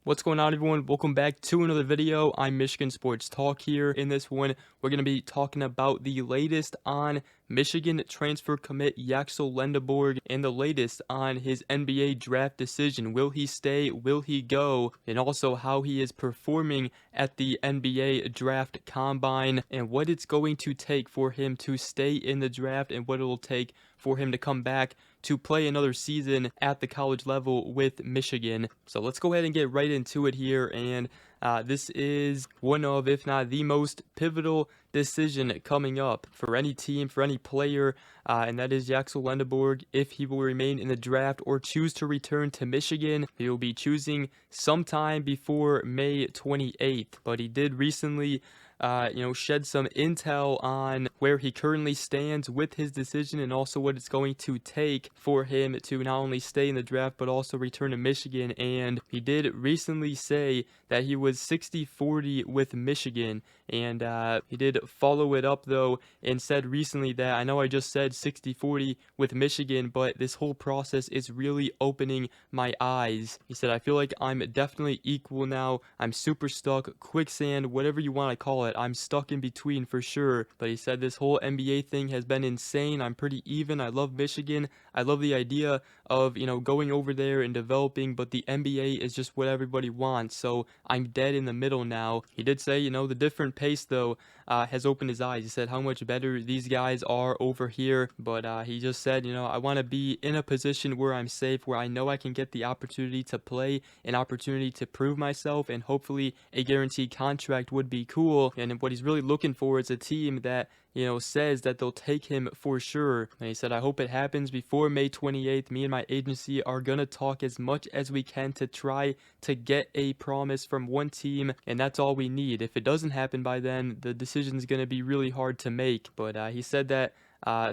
What's going on, everyone? Welcome back to another video. I'm Michigan Sports Talk here. In this one, we're going to be talking about the latest on Michigan transfer commit Yaxel Lendeborg and the latest on his NBA draft decision. Will he stay? Will he go? And also how he is performing at the NBA draft combine and what it's going to take for him to stay in the draft and what it will take for him to come back to play another season at the college level with Michigan. So let's go ahead and get right into it here. And this is one of, if not the most pivotal decision coming up for any team, for any player, and that is Yaxel Lendeborg. If he will remain in the draft or choose to return to Michigan, he will be choosing sometime before May 28th. But he did recently shed some intel on where he currently stands with his decision and also what it's going to take for him to not only stay in the draft but also return to Michigan. And he did recently say that he was 60-40 with Michigan, and he did follow it up though and said recently that I know I just said 60-40 with Michigan, but this whole process is really opening my eyes. He said, I feel like I'm definitely equal now. I'm super stuck, quicksand, whatever you want to call it. I'm stuck in between for sure. But he said this whole NBA thing has been insane. I'm pretty even. I love Michigan. I love the idea of, going over there and developing, but the NBA is just what everybody wants. So I'm dead in the middle now. He did say, the different pace though has opened his eyes. He said how much better these guys are over here. But he just said, I want to be in a position where I'm safe, where I know I can get the opportunity to play, an opportunity to prove myself, and hopefully a guaranteed contract would be cool. And what he's really looking for is a team that says that they'll take him for sure. And he said, I hope it happens before May 28th. Me and my agency are going to talk as much as we can to try to get a promise from one team, and that's all we need. If it doesn't happen by then, the decision is going to be really hard to make. But he said that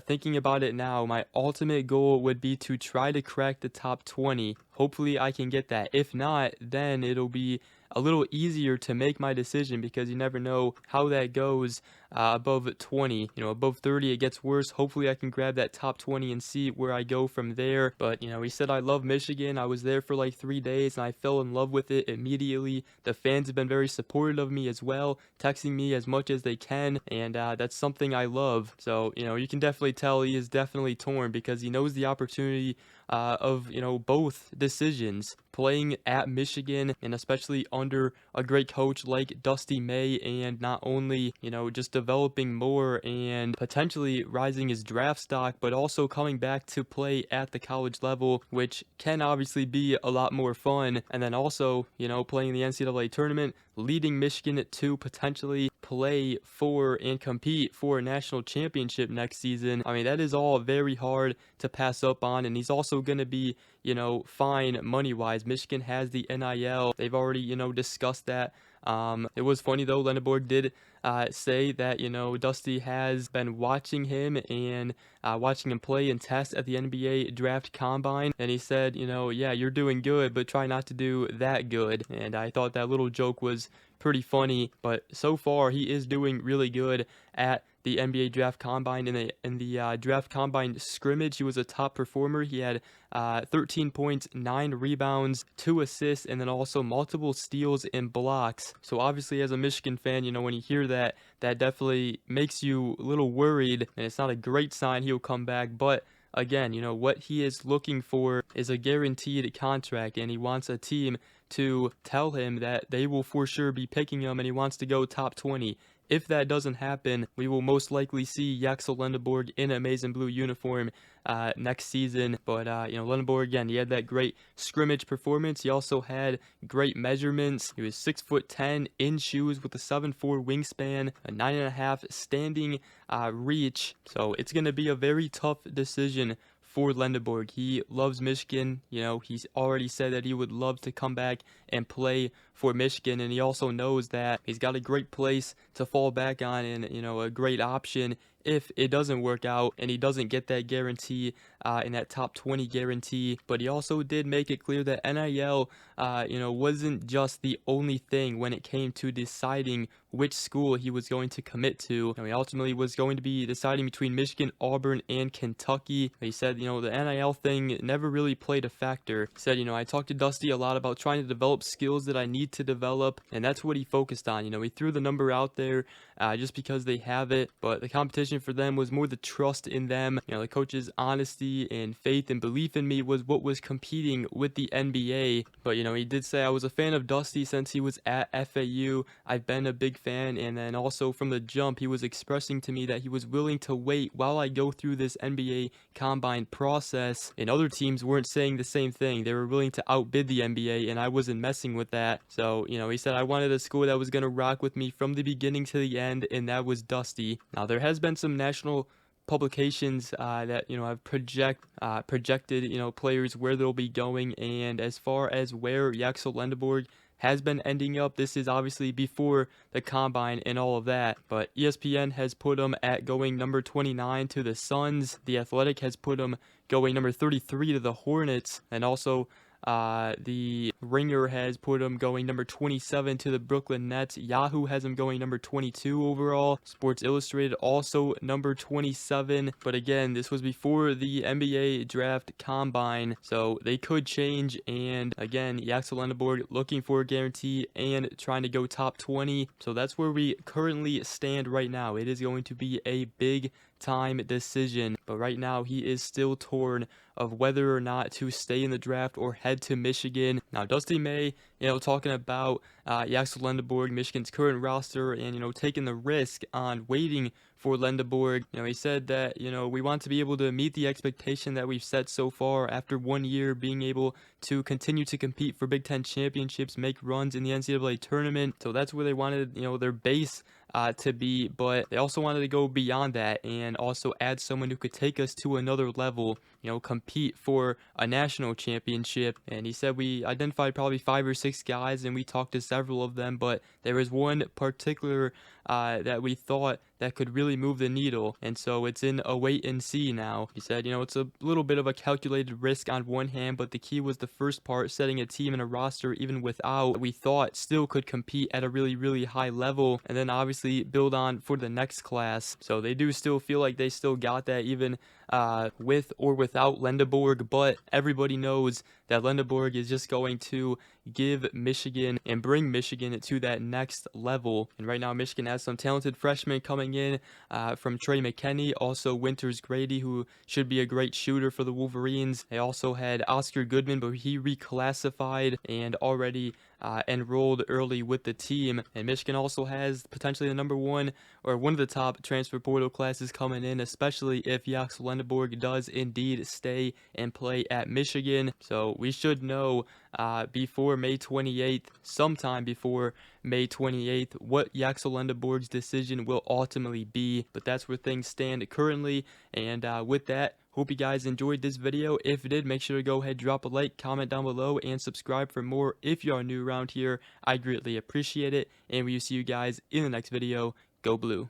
thinking about it now, my ultimate goal would be to try to crack the top 20. Hopefully I can get that. If not, then it'll be a little easier to make my decision because you never know how that goes above 20. Above 30 it gets worse. Hopefully I can grab that top 20 and see where I go from there. But he said, I love Michigan. I was there for like 3 days and I fell in love with it immediately. The fans have been very supportive of me as well, texting me as much as they can, and that's something I love. So you can definitely tell he is definitely torn because he knows the opportunity of both decisions, playing at Michigan and especially under a great coach like Dusty May, and not only just developing more and potentially rising his draft stock, but also coming back to play at the college level, which can obviously be a lot more fun. And then also playing the NCAA tournament, leading Michigan to potentially play for and compete for a national championship next season. I mean, that is all very hard to pass up on, and he's also going to be fine money wise. Michigan has the NIL. They've already discussed that. It was funny though, Lendeborg did say that Dusty has been watching him and watching him play and test at the NBA draft combine, and he said, yeah, you're doing good, but try not to do that good. And I thought that little joke was pretty funny, but so far he is doing really good at the NBA draft combine. In the draft combine scrimmage, he was a top performer. He had 13 points, 9 rebounds, 2 assists, and then also multiple steals and blocks. So obviously as a Michigan fan, when you hear that, that definitely makes you a little worried, and it's not a great sign he'll come back. But again, what he is looking for is a guaranteed contract, and he wants a team to tell him that they will for sure be picking him, and he wants to go top 20. If that doesn't happen, we will most likely see Yaxel Lendeborg in a maize and blue uniform next season. But Lendeborg, again, he had that great scrimmage performance. He also had great measurements. He was 6'10" in shoes with a 7'4" wingspan, a 9.5 standing reach. So it's going to be a very tough decision for Lendeborg. He loves Michigan. He's already said that he would love to come back and play for Michigan, and he also knows that he's got a great place to fall back on and a great option if it doesn't work out and he doesn't get that guarantee in that top 20 guarantee. But he also did make it clear that NIL, wasn't just the only thing when it came to deciding which school he was going to commit to. He ultimately was going to be deciding between Michigan, Auburn, and Kentucky. He said, the NIL thing never really played a factor. He said, I talked to Dusty a lot about trying to develop skills that I need to develop, and that's what he focused on. He threw the number out there just because they have it, but the competition for them was more the trust in them. The coach's honesty and faith and belief in me was what was competing with the NBA. But he did say, I was a fan of Dusty since he was at FAU. I've been a big fan, and then also from the jump he was expressing to me that he was willing to wait while I go through this NBA combine process, and other teams weren't saying the same thing. They were willing to outbid the NBA, and I wasn't messing with that. So he said I wanted a school that was going to rock with me from the beginning to the end, and that was Dusty. Now there has been some national publications that have projected players where they'll be going, and as far as where Yaxel Lendeborg has been ending up, this is obviously before the combine and all of that, but ESPN has put him at going number 29 to the Suns. The Athletic has put him going number 33 to the Hornets, and also the Ringer has put him going number 27 to the Brooklyn Nets. Yahoo has him going number 22 overall. Sports Illustrated also number 27. But again, this was before the NBA draft combine, so they could change. And again, Yaxel Lendeborg looking for a guarantee and trying to go top 20. So that's where we currently stand right now. It is going to be a big time decision, but right now he is still torn of whether or not to stay in the draft or head to Michigan. Now Dusty May, talking about Yaxel Lendeborg, Michigan's current roster, and taking the risk on waiting for Lendeborg. He said that we want to be able to meet the expectation that we've set so far after 1 year, being able to continue to compete for Big Ten championships, make runs in the NCAA tournament. So that's where they wanted their base to be, but they also wanted to go beyond that and also add someone who could take us to another level, compete for a national championship. And he said we identified probably 5 or 6 guys, and we talked to several of them, but there was one particular that we thought that could really move the needle, and so it's in a wait and see now. He said, it's a little bit of a calculated risk on one hand, but the key was the first part, setting a team and a roster even without we thought still could compete at a really, really high level, and then obviously build on for the next class. So they do still feel like they still got that even with or without Lendeborg, but everybody knows that Lendeborg is just going to give Michigan and bring Michigan to that next level. And right now Michigan has some talented freshmen coming in from Trey McKinney, also Winters Grady, who should be a great shooter for the Wolverines. They also had Oscar Goodman, but he reclassified and already enrolled early with the team. And Michigan also has potentially the number one or one of the top transfer portal classes coming in, especially if Yaxel Lendeborg does indeed stay and play at Michigan. So we should know before May 28th, sometime before May 28th, what Yaxel Lendeborg's decision will ultimately be. But that's where things stand currently. And with that, hope you guys enjoyed this video. If you did, make sure to go ahead, drop a like, comment down below, and subscribe for more. If you are new around here, I greatly appreciate it. And we will see you guys in the next video. Go Blue.